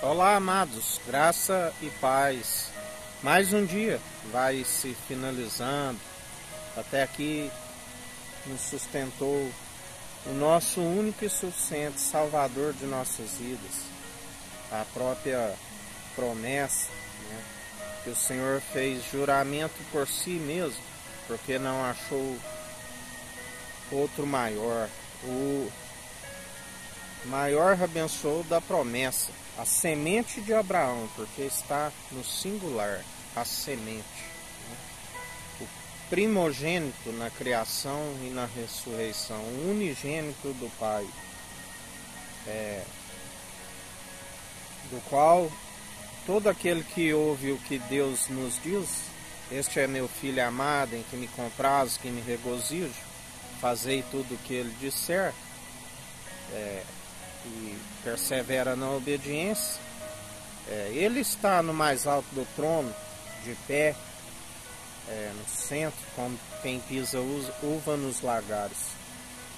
Olá, amados, graça e paz. Mais um dia vai se finalizando. Até aqui nos sustentou o nosso único e suficiente Salvador de nossas vidas. A própria promessa, né, que o Senhor fez juramento por si mesmo, porque não achou outro maior. O maior abençoou da promessa, a semente de Abraão, porque está no singular, a semente, né? O primogênito na criação e na ressurreição, o unigênito do Pai, do qual todo aquele que ouve o que Deus nos diz, este é meu filho amado, em que me comprazo, que me regozijo, fazei tudo o que ele disser, e persevera na obediência, ele está no mais alto do trono, de pé, no centro, como quem pisa uva nos lagares.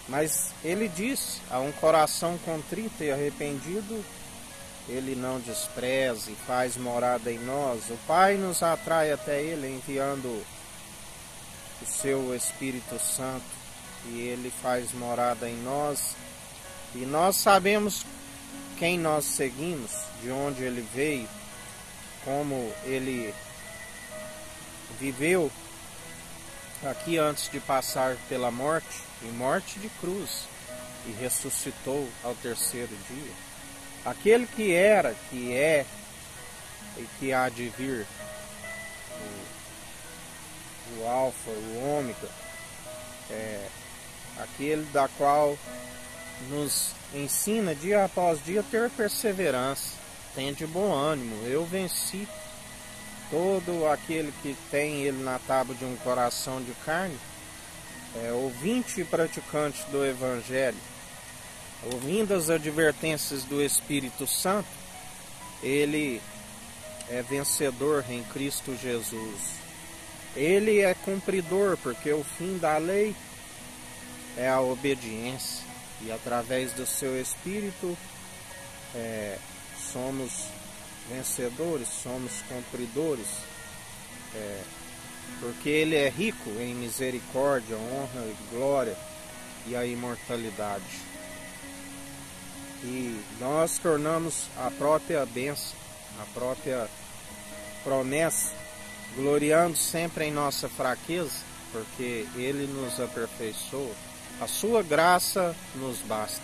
Mas ele diz, a um coração contrito e arrependido, ele não despreza e faz morada em nós. O Pai nos atrai até ele, enviando o seu Espírito Santo, e ele faz morada em nós. E nós sabemos quem nós seguimos, de onde ele veio, como ele viveu aqui antes de passar pela morte, e morte de cruz, e ressuscitou ao terceiro dia. Aquele que era, que é e que há de vir, o Alfa, o Ômega, aquele da qual nos ensina dia após dia ter perseverança. Tenha de bom ânimo, eu venci. Todo aquele que tem ele na tábua de um coração de carne, ouvinte e praticante do Evangelho, ouvindo as advertências do Espírito Santo, ele é vencedor em Cristo Jesus. Ele é cumpridor, porque o fim da lei é a obediência. E através do seu Espírito somos vencedores, somos cumpridores, porque ele é rico em misericórdia, honra e glória e a imortalidade. E nós tornamos a própria bênção, a própria promessa, gloriando sempre em nossa fraqueza, porque ele nos aperfeiçoa. A sua graça nos basta.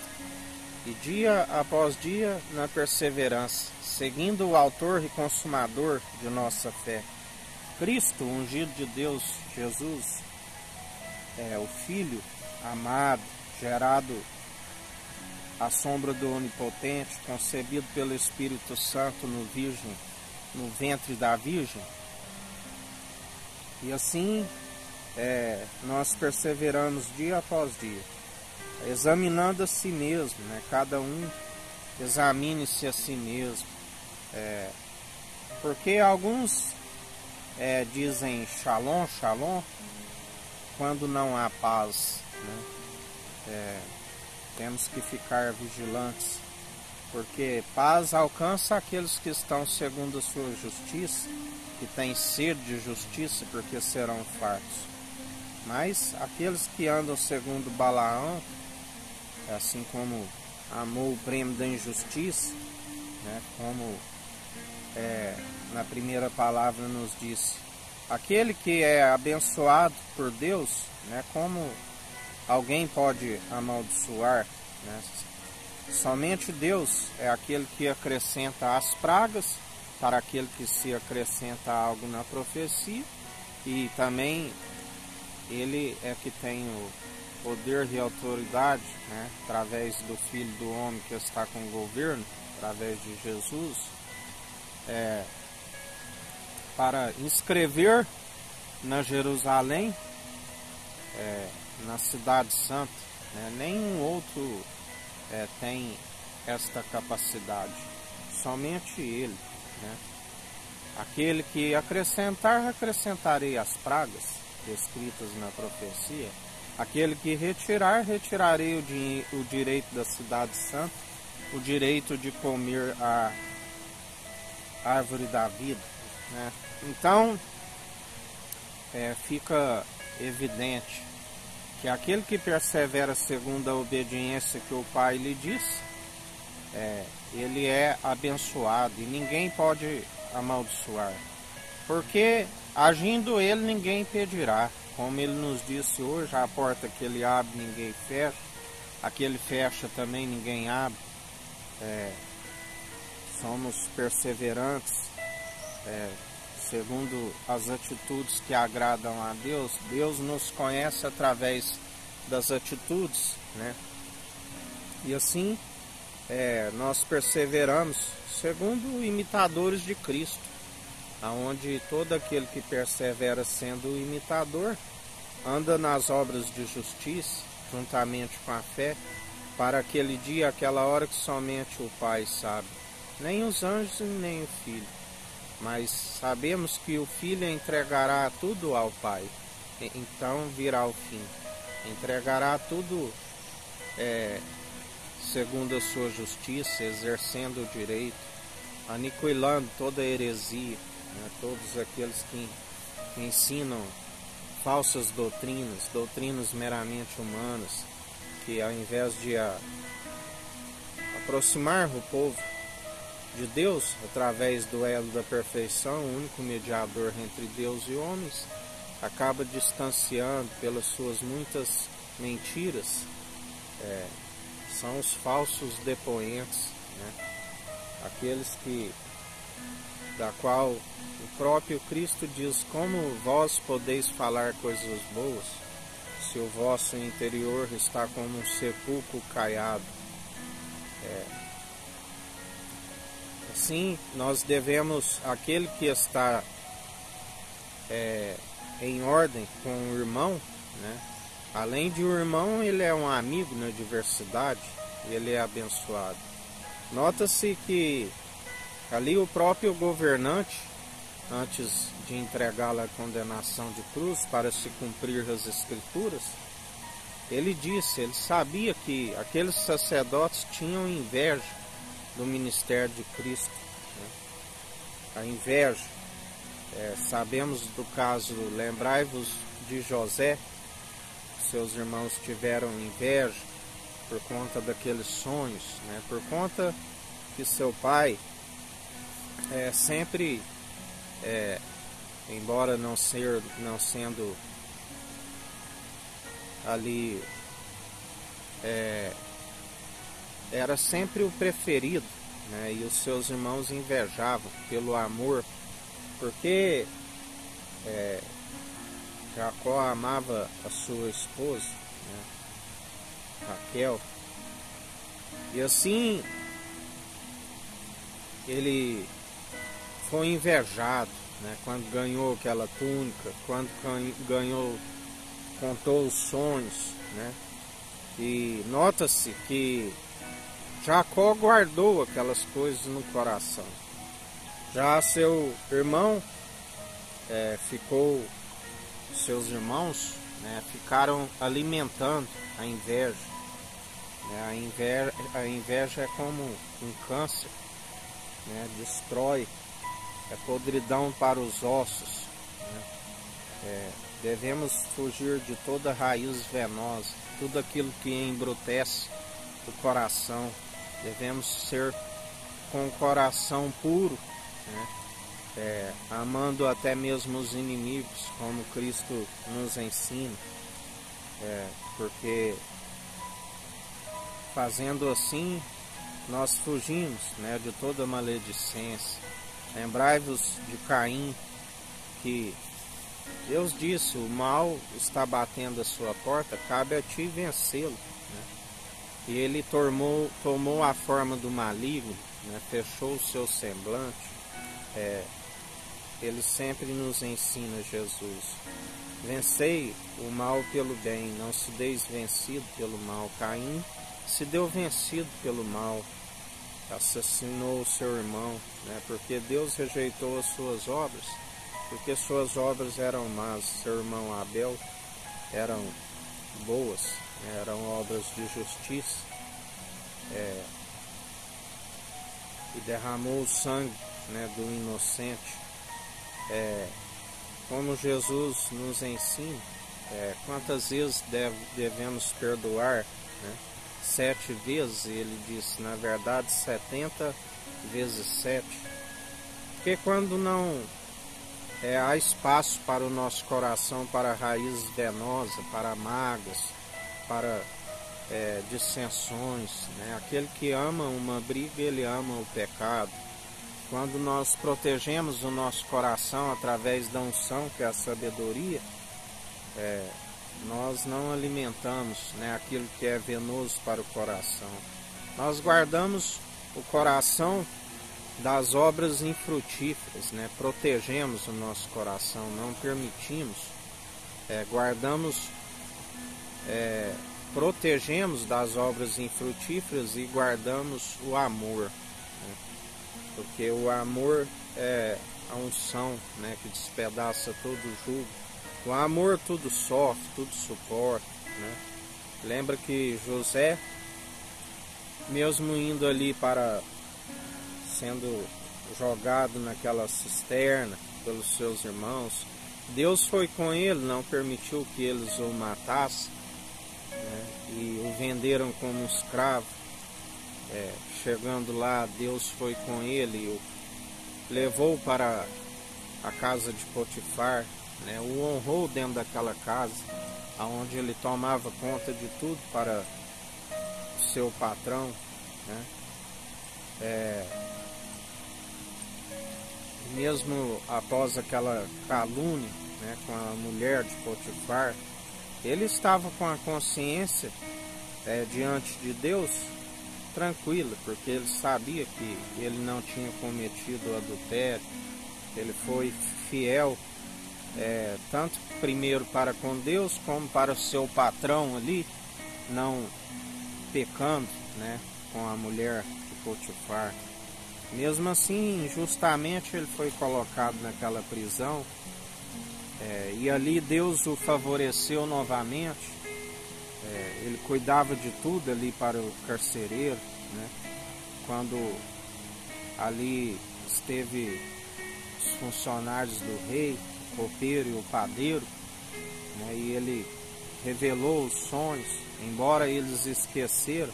E dia após dia, na perseverança, seguindo o autor e consumador de nossa fé, Cristo, ungido de Deus, Jesus, o Filho amado, gerado à sombra do Onipotente, concebido pelo Espírito Santo no ventre da Virgem. E assim nós perseveramos dia após dia, examinando a si mesmo, né? Cada um examine-se a si mesmo, porque alguns dizem shalom, shalom, quando não há paz, né? Temos que ficar vigilantes, porque paz alcança aqueles que estão segundo a sua justiça, que têm sede de justiça, porque serão fartos. Mas aqueles que andam segundo Balaão, assim como amou o prêmio da injustiça, né, como na primeira palavra nos disse, aquele que é abençoado por Deus, né, como alguém pode amaldiçoar, né? Somente Deus é aquele que acrescenta as pragas para aquele que se acrescenta algo na profecia, e também ele é que tem o poder e autoridade, né, através do Filho do Homem que está com o governo, através de Jesus, para inscrever na Jerusalém, na Cidade Santa, né, nenhum outro tem esta capacidade, somente ele, né? Aquele que acrescentar, acrescentarei as pragas descritas na profecia. Aquele que retirar, retirarei o direito da Cidade Santa, o direito de comer árvore da vida, né? Então, fica evidente que aquele que persevera segundo a obediência que o Pai lhe diz, ele é abençoado e ninguém pode amaldiçoar, porque agindo ele ninguém impedirá, como ele nos disse hoje: a porta que ele abre ninguém fecha, aquele fecha também ninguém abre. Somos perseverantes segundo as atitudes que agradam a Deus. Deus nos conhece através das atitudes, né? E assim nós perseveramos segundo imitadores de Cristo, aonde todo aquele que persevera sendo imitador anda nas obras de justiça juntamente com a fé, para aquele dia, aquela hora que somente o Pai sabe, nem os anjos nem o Filho, mas sabemos que o Filho entregará tudo ao Pai, então virá o fim, entregará tudo segundo a sua justiça, exercendo o direito, aniquilando toda a heresia, né? Todos aqueles que ensinam falsas doutrinas meramente humanas, que ao invés de aproximar o povo de Deus através do elo da perfeição, o único mediador entre Deus e homens, acaba distanciando pelas suas muitas mentiras. São os falsos depoentes, né? Aqueles da qual o próprio Cristo diz: como vós podeis falar coisas boas, se o vosso interior está como um sepulcro caiado. Assim, nós devemos, aquele que está em ordem com o irmão, né? Além de o irmão, ele é um amigo na diversidade, ele é abençoado. Nota-se que ali o próprio governante, antes de entregá-lo à condenação de cruz para se cumprir as Escrituras, ele sabia que aqueles sacerdotes tinham inveja do ministério de Cristo, né? A inveja, sabemos do caso, lembrai-vos de José, seus irmãos tiveram inveja por conta daqueles sonhos, né? Por conta que seu pai sempre, embora não sendo ali, era sempre o preferido, né? E os seus irmãos invejavam pelo amor, porque Jacó amava a sua esposa, né, Raquel, e assim ele foi invejado, né, quando ganhou aquela túnica, quando contou os sonhos, né? E nota-se que Jacó guardou aquelas coisas no coração. Já seu irmão seus irmãos, né, ficaram alimentando a inveja, né? A inveja é como um câncer, né? Destrói, é podridão para os ossos, né? Devemos fugir de toda raiz venosa, tudo aquilo que embrutece o coração. Devemos ser com o coração puro, né? Amando até mesmo os inimigos, como Cristo nos ensina, porque fazendo assim nós fugimos, né, de toda maledicência. Lembrai-vos de Caim, que Deus disse: o mal está batendo a sua porta, cabe a ti vencê-lo, né? E ele tomou a forma do maligno, né? Fechou o seu semblante. Ele sempre nos ensina, Jesus: vencei o mal pelo bem, não se deis vencido pelo mal. Caim se deu vencido pelo mal, assassinou o seu irmão, né? Porque Deus rejeitou as suas obras, porque suas obras eram más. Seu irmão Abel eram boas, né? Eram obras de justiça. e derramou o sangue, né, do inocente. Como Jesus nos ensina, quantas vezes devemos perdoar, né? 7 vezes, ele disse, na verdade 70 vezes 7. Porque quando não há espaço para o nosso coração, para raízes venosas, para mágoas, para dissensões, né? Aquele que ama uma briga, ele ama o pecado. Quando nós protegemos o nosso coração através da unção, que é a sabedoria, nós não alimentamos, né, aquilo que é venenoso para o coração. Nós guardamos o coração das obras infrutíferas, né? Protegemos o nosso coração, não permitimos, protegemos das obras infrutíferas e guardamos o amor, né? Porque o amor é a unção, né, que despedaça todo o jugo. O amor tudo sofre, tudo suporta, né? Lembra que José, mesmo indo ali sendo jogado naquela cisterna pelos seus irmãos, Deus foi com ele, não permitiu que eles o matassem, né? E o venderam como escravo. Chegando lá, Deus foi com ele e o levou para a casa de Potifar, né? O honrou dentro daquela casa, onde ele tomava conta de tudo para o seu patrão, né? Mesmo após aquela calúnia, né, com a mulher de Potifar, ele estava com a consciência diante de Deus tranquila, porque ele sabia que ele não tinha cometido adultério. Ele foi fiel, tanto primeiro para com Deus, como para o seu patrão ali, não pecando, né, com a mulher de Potifar. Mesmo assim, injustamente ele foi colocado naquela prisão, e ali Deus o favoreceu novamente. Ele cuidava de tudo ali para o carcereiro, né? Quando ali esteve os funcionários do rei, o copeiro e o padeiro, né? E ele revelou os sonhos, embora eles esqueceram.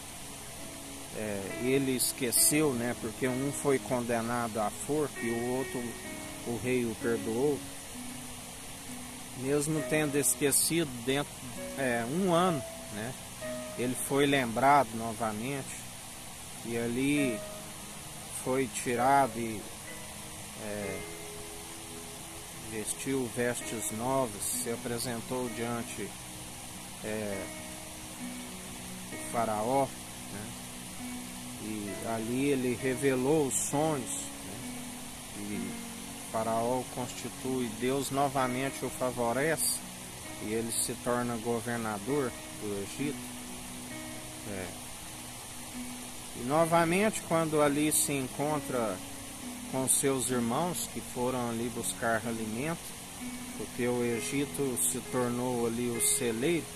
Ele esqueceu, né? Porque um foi condenado à forca e o outro, o rei o perdoou. Mesmo tendo esquecido dentro um ano, né? Ele foi lembrado novamente e ali foi tirado e vestiu vestes novas, se apresentou diante do faraó, né? E ali ele revelou os sonhos, né? E o faraó o constitui, Deus novamente o favorece e ele se torna governador do Egito. E novamente, quando ali se encontra com seus irmãos que foram ali buscar alimento, porque o Egito se tornou ali o celeiro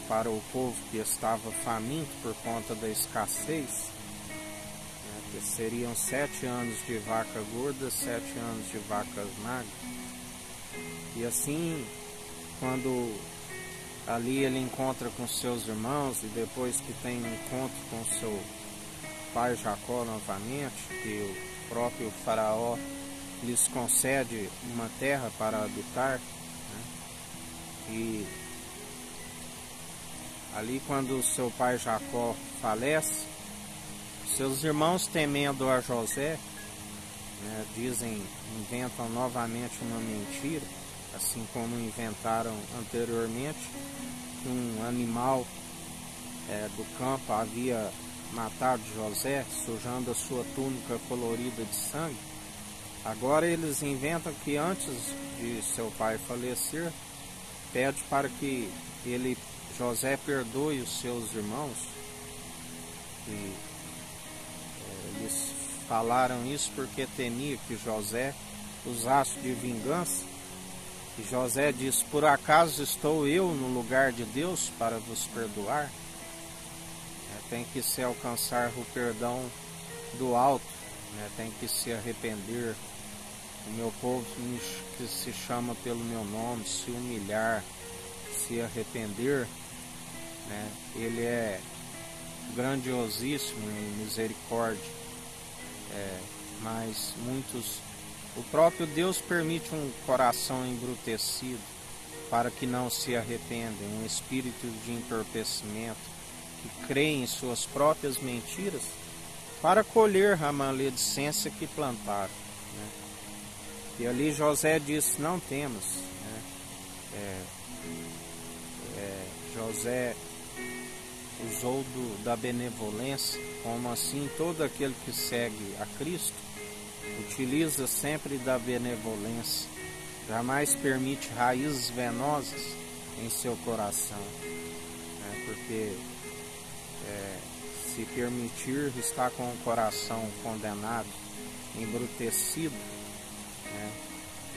para o povo que estava faminto por conta da escassez, né, que seriam 7 anos de vaca gorda, 7 anos de vacas magras. E assim, quando ali ele encontra com seus irmãos e depois que tem um encontro com seu pai Jacó novamente, que o próprio faraó lhes concede uma terra para habitar, né? E ali quando seu pai Jacó falece, seus irmãos, temendo a José, né, inventam novamente uma mentira, assim como inventaram anteriormente, que um animal do campo havia matado José, sujando a sua túnica colorida de sangue. Agora eles inventam que antes de seu pai falecer, pede para que José perdoe os seus irmãos. E eles falaram isso porque temia que José usasse de vingança. E José diz: por acaso estou eu no lugar de Deus para vos perdoar? Tem que se alcançar o perdão do alto, né? Tem que se arrepender. O meu povo que se chama pelo meu nome, se humilhar, se arrepender, né? Ele é grandiosíssimo em misericórdia, mas o próprio Deus permite um coração embrutecido para que não se arrependem, um espírito de entorpecimento que crê em suas próprias mentiras para colher a maledicência que plantaram, né? E ali José disse: não temos, né? José usou da benevolência, como assim todo aquele que segue a Cristo utiliza sempre da benevolência, jamais permite raízes venosas em seu coração, né? Porque se permitir estar com o coração condenado, embrutecido, né?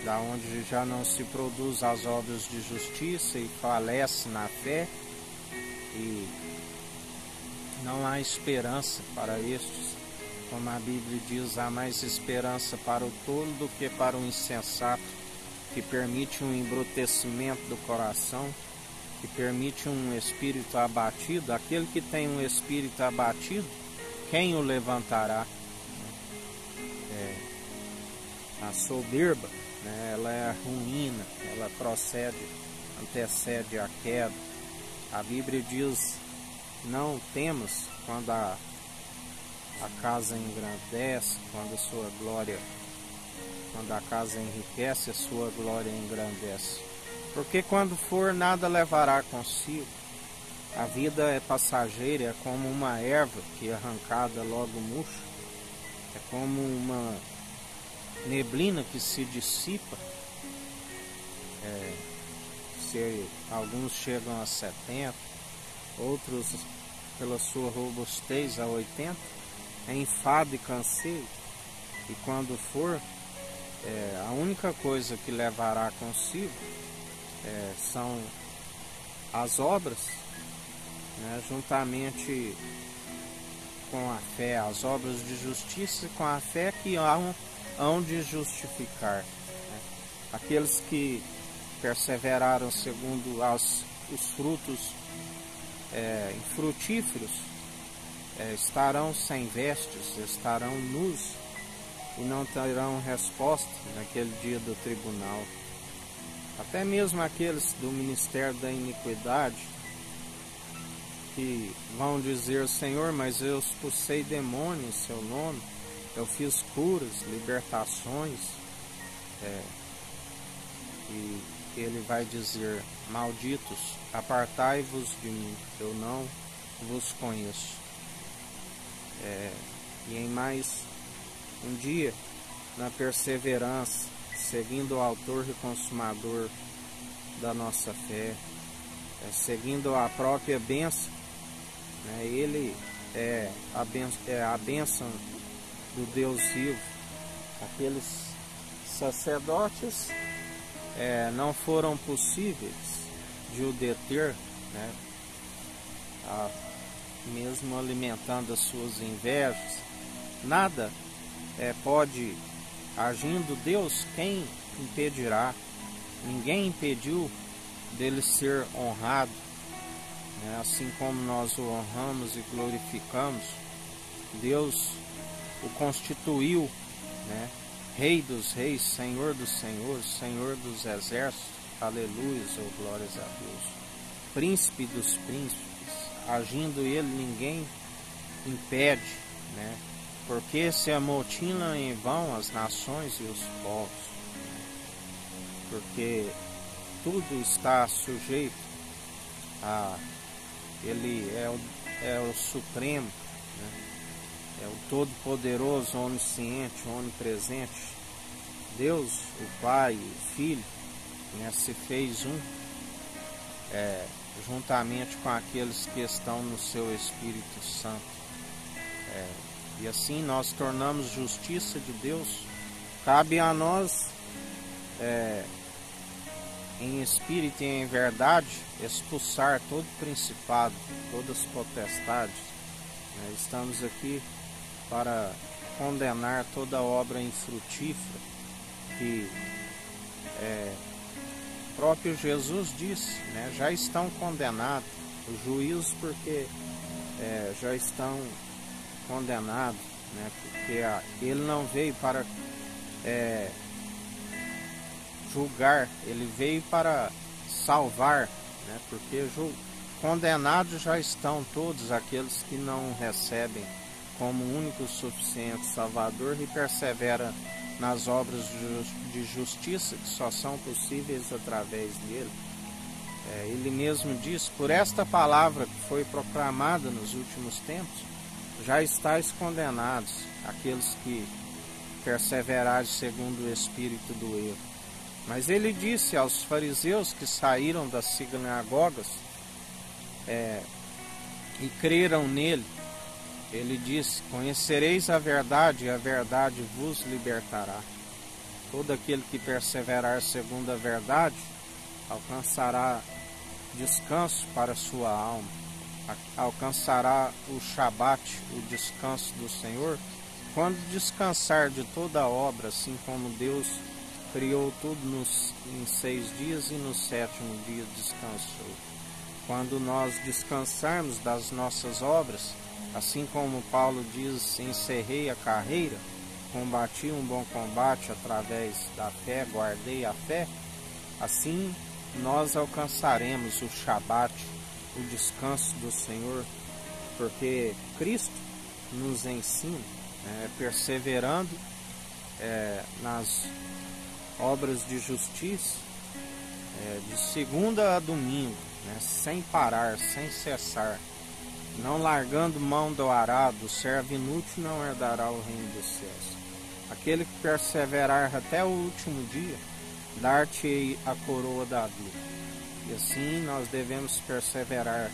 Da onde já não se produz as obras de justiça e falece na fé, e não há esperança para estes. Como a Bíblia diz, há mais esperança para o tolo do que para o insensato, que permite um embrutecimento do coração, que permite um espírito abatido. Aquele que tem um espírito abatido, quem o levantará? A soberba, né? Ela é a ruína, ela antecede a queda. A Bíblia diz: não temos quando a casa engrandece, quando a casa enriquece, a sua glória engrandece. Porque quando for, nada levará consigo. A vida é passageira, é como uma erva que arrancada logo murcha, é como uma neblina que se dissipa. Alguns chegam a 70, outros, pela sua robustez, a 80, é enfado e canseio. E quando for, a única coisa que levará consigo são as obras, né? Juntamente com a fé, as obras de justiça, com a fé que hão de justificar, né? Aqueles que perseveraram segundo os frutos infrutíferos estarão sem vestes, estarão nus e não terão resposta naquele dia do tribunal. Até mesmo aqueles do ministério da iniquidade, que vão dizer: Senhor, mas eu expulsei demônios em seu nome, eu fiz curas, libertações, e ele vai dizer: malditos, apartai-vos de mim, eu não vos conheço. E em mais um dia, na perseverança, seguindo o autor e consumador da nossa fé, seguindo a própria bênção, né? Ele é a bênção do Deus vivo. Aqueles sacerdotes não foram possíveis de o deter, né? Mesmo alimentando as suas invejas, nada pode, agindo Deus, quem impedirá? Ninguém impediu dele ser honrado, né? Assim como nós o honramos e glorificamos, Deus o constituiu, né? Rei dos reis, Senhor dos senhores, Senhor dos exércitos, aleluia, ou glórias a Deus, príncipe dos príncipes. Agindo ele, ninguém impede, né? Porque se amotinam em vão as nações e os povos, porque tudo está sujeito a ele. É o supremo, né? É o todo-poderoso, onisciente, onipresente. Deus, o Pai, o Filho, né, se fez um, juntamente com aqueles que estão no seu Espírito Santo. E assim nós tornamos justiça de Deus. Cabe a nós, em espírito e em verdade, expulsar todo principado, todas as potestades. Estamos aqui para condenar toda obra infrutífera que próprio Jesus disse, né? Já estão condenados os juízos, porque já estão condenados, né? Porque ele não veio para julgar, ele veio para salvar, né? Porque condenados já estão todos aqueles que não recebem como único suficiente Salvador e perseveram nas obras de justiça que só são possíveis através dele. Ele mesmo diz: por esta palavra que foi proclamada nos últimos tempos, já estáis condenados, aqueles que perseveraram segundo o espírito do erro. Mas ele disse aos fariseus que saíram das sinagogas e creram nele, ele disse: conhecereis a verdade e a verdade vos libertará. Todo aquele que perseverar segundo a verdade alcançará descanso para sua alma, alcançará o Shabat, o descanso do Senhor, quando descansar de toda a obra, assim como Deus criou tudo em 6 dias e no 7º dia descansou. Quando nós descansarmos das nossas obras, assim como Paulo diz: encerrei a carreira, combati um bom combate através da fé, guardei a fé, assim nós alcançaremos o Shabat, o descanso do Senhor, porque Cristo nos ensina, perseverando nas obras de justiça, de segunda a domingo, sem parar, sem cessar, não largando mão do arado. O servo inútil não herdará o reino dos céus. Aquele que perseverar até o último dia, dar-te-ei a coroa da vida. E assim nós devemos perseverar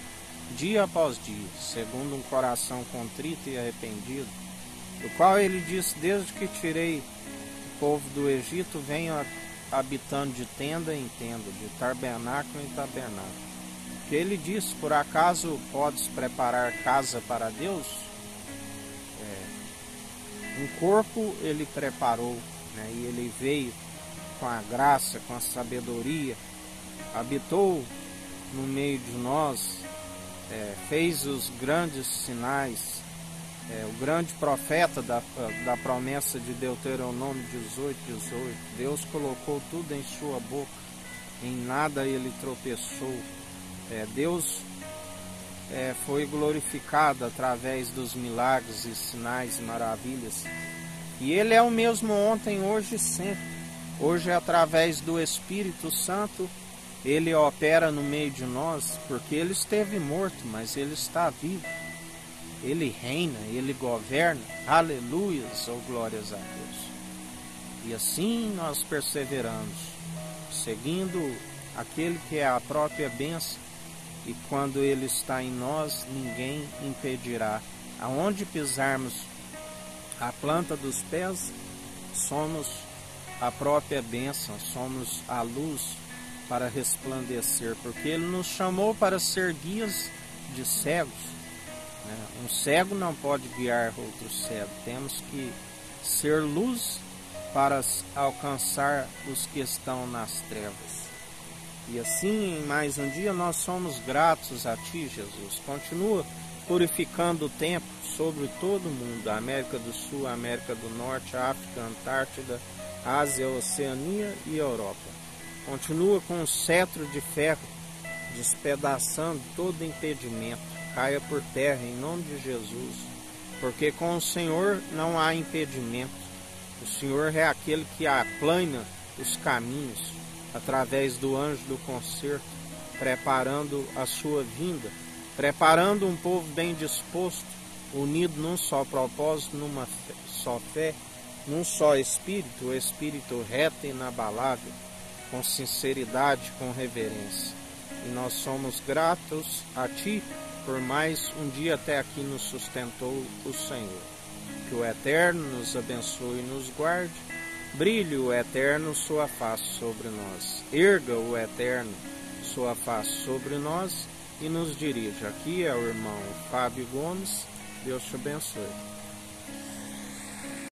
dia após dia, segundo um coração contrito e arrependido, do qual ele disse: desde que tirei o povo do Egito, venho habitando de tenda em tenda, de tabernáculo em tabernáculo. Que ele disse: por acaso podes preparar casa para Deus? Um corpo ele preparou, e ele veio com a graça, com a sabedoria, habitou no meio de nós, fez os grandes sinais, o grande profeta da promessa de Deuteronômio 18:18. Deus colocou tudo em sua boca, em nada ele tropeçou. Deus foi glorificado através dos milagres e sinais e maravilhas. E ele é o mesmo ontem, hoje e sempre. Hoje, através do Espírito Santo, ele opera no meio de nós, porque ele esteve morto, mas ele está vivo. Ele reina, ele governa. Aleluias, ou glórias a Deus. E assim nós perseveramos, seguindo aquele que é a própria bênção. E quando ele está em nós, ninguém impedirá. Aonde pisarmos a planta dos pés, somos a própria bênção, somos a luz para resplandecer, porque ele nos chamou para ser guias de cegos. Um cego não pode guiar outro cego. Temos que ser luz para alcançar os que estão nas trevas. E assim, em mais um dia, nós somos gratos a Ti, Jesus. Continua purificando o tempo sobre todo o mundo, a América do Sul, a América do Norte, a África, a Antártida, a Ásia, a Oceania e a Europa. Continua com um cetro de ferro, despedaçando todo impedimento. Caia por terra em nome de Jesus, porque com o Senhor não há impedimento. O Senhor é aquele que aplana os caminhos através do anjo do concerto, preparando a sua vinda, preparando um povo bem disposto, unido num só propósito, numa só fé, num só espírito, o espírito reto e inabalável, com sinceridade, com reverência. E nós somos gratos a Ti por mais um dia até aqui nos sustentou o Senhor. Que o Eterno nos abençoe e nos guarde. Brilhe o Eterno sua face sobre nós. Erga o Eterno sua face sobre nós e nos dirija. Aqui é o irmão Fábio Gomes. Deus te abençoe.